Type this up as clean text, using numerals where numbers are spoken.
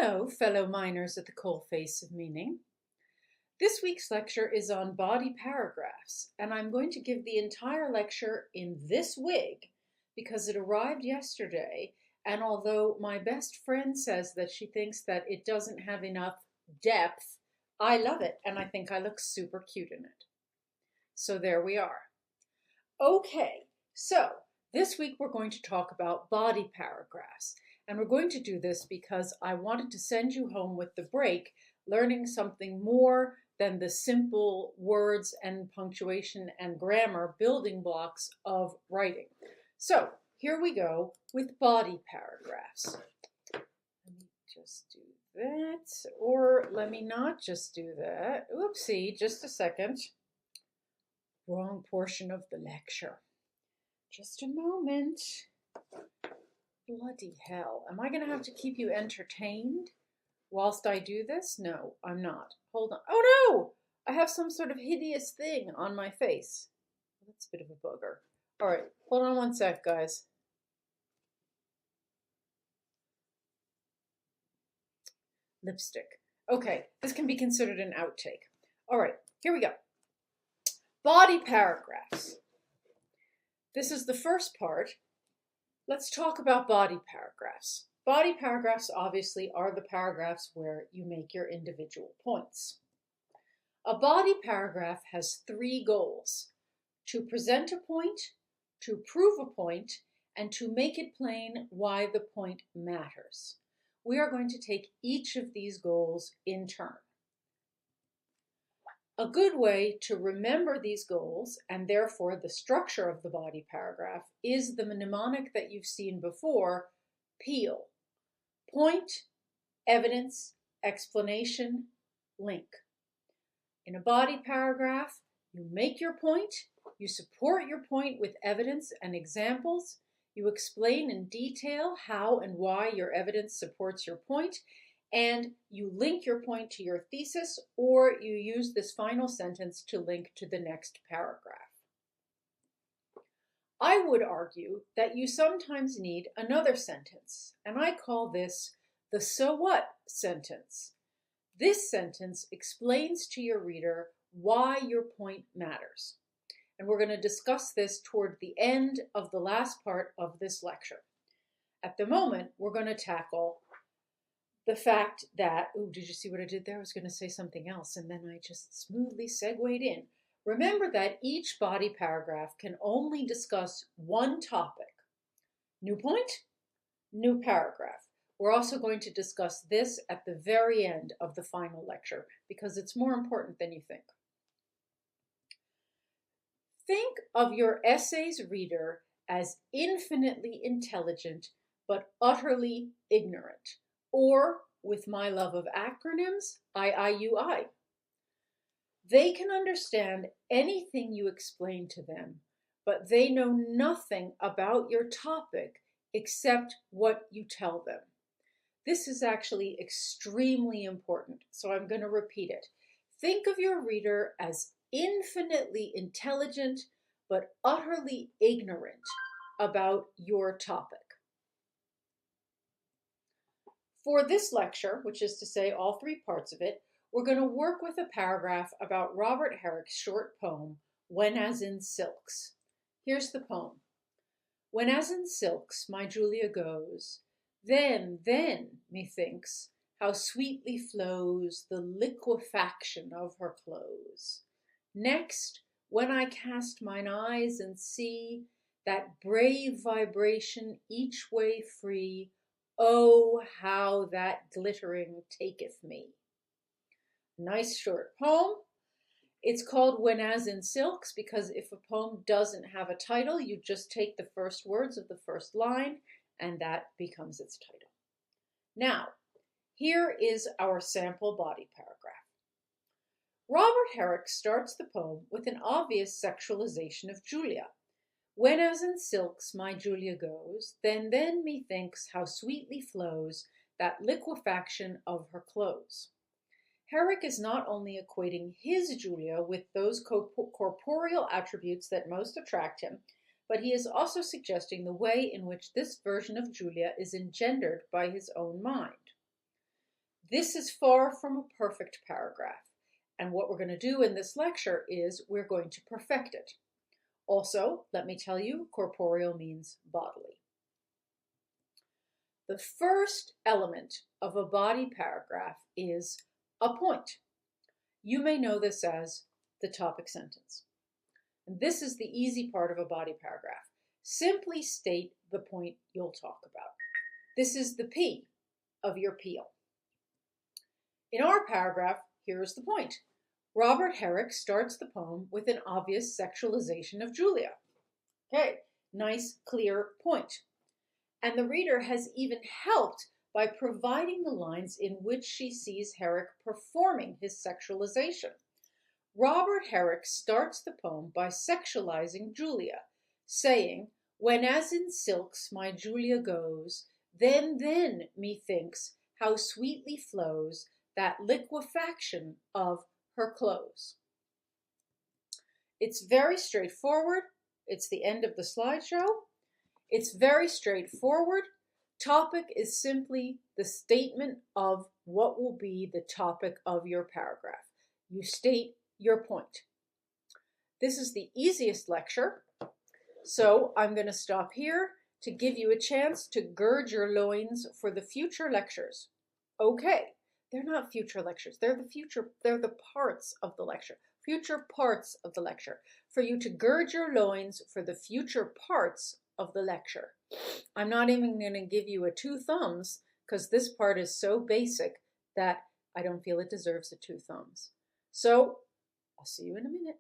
Hello, fellow miners at the coalface of meaning. This week's lecture is on body paragraphs, and I'm going to give the entire lecture in this wig because it arrived yesterday, and although my best friend says that she thinks that it doesn't have enough depth, I love it, and I think I look super cute in it. So there we are. Okay, so this week we're going to talk about body paragraphs. And we're going to do this because I wanted to send you home with the break, learning something more than the simple words and punctuation and grammar building blocks of writing. So here we go with body paragraphs. Let me just do that, or let me not just do that. Oopsie, just a second. Wrong portion of the lecture. Just a moment. Bloody hell. Am I going to have to keep you entertained whilst I do this? No, I'm not. Hold on. Oh no! I have some sort of hideous thing on my face. That's a bit of a booger. All right, hold on one sec, guys. Lipstick. Okay, this can be considered an outtake. All right, here we go. Body paragraphs. This is the first part. Let's talk about body paragraphs. Body paragraphs obviously are the paragraphs where you make your individual points. A body paragraph has three goals: to present a point, to prove a point, and to make it plain why the point matters. We are going to take each of these goals in turn. A good way to remember these goals, and therefore the structure of the body paragraph, is the mnemonic that you've seen before, PEEL. Point, evidence, explanation, link. In a body paragraph, you make your point, you support your point with evidence and examples, you explain in detail how and why your evidence supports your point, and you link your point to your thesis, or you use this final sentence to link to the next paragraph. I would argue that you sometimes need another sentence, and I call this the so what sentence. This sentence explains to your reader why your point matters. And we're going to discuss this toward the end of the last part of this lecture. At the moment, we're going to tackle the fact that, oh, did you see what I did there? I was going to say something else, and then I just smoothly segued in. Remember that each body paragraph can only discuss one topic. New point, new paragraph. We're also going to discuss this at the very end of the final lecture because it's more important than you think. Think of your essay's reader as infinitely intelligent but utterly ignorant. Or, with my love of acronyms, IIUI. They can understand anything you explain to them, but they know nothing about your topic except what you tell them. This is actually extremely important, so I'm going to repeat it. Think of your reader as infinitely intelligent, but utterly ignorant about your topic. For this lecture, which is to say all three parts of it, we're going to work with a paragraph about Robert Herrick's short poem, When As in Silks. Here's the poem. When as in silks my Julia goes, then, methinks, how sweetly flows the liquefaction of her clothes. Next, when I cast mine eyes and see that brave vibration each way free, oh, how that glittering taketh me. Nice short poem. It's called When As in Silks because if a poem doesn't have a title, you just take the first words of the first line and that becomes its title. Now, here is our sample body paragraph. Robert Herrick starts the poem with an obvious sexualization of Julia. When as in silks my Julia goes, then methinks how sweetly flows that liquefaction of her clothes. Herrick is not only equating his Julia with those corporeal attributes that most attract him, but he is also suggesting the way in which this version of Julia is engendered by his own mind. This is far from a perfect paragraph, and what we're going to do in this lecture is we're going to perfect it. Also, let me tell you, corporeal means bodily. The first element of a body paragraph is a point. You may know this as the topic sentence. And this is the easy part of a body paragraph. Simply state the point you'll talk about. This is the P of your peel. In our paragraph, here is the point. Robert Herrick starts the poem with an obvious sexualization of Julia. Okay, nice, clear point. And the reader has even helped by providing the lines in which she sees Herrick performing his sexualization. Robert Herrick starts the poem by sexualizing Julia, saying, "When as in silks my Julia goes, then, methinks, how sweetly flows that liquefaction of her clothes." It's very straightforward. It's the end of the slideshow. It's very straightforward. Topic is simply the statement of what will be the topic of your paragraph. You state your point. This is the easiest lecture, so I'm going to stop here to give you a chance to gird your loins for the future lectures. Okay, they're not future lectures. They're the parts of the lecture. Future parts of the lecture. For you to gird your loins for the future parts of the lecture. I'm not even going to give you a 2 thumbs because this part is so basic that I don't feel it deserves a 2 thumbs. So I'll see you in a minute.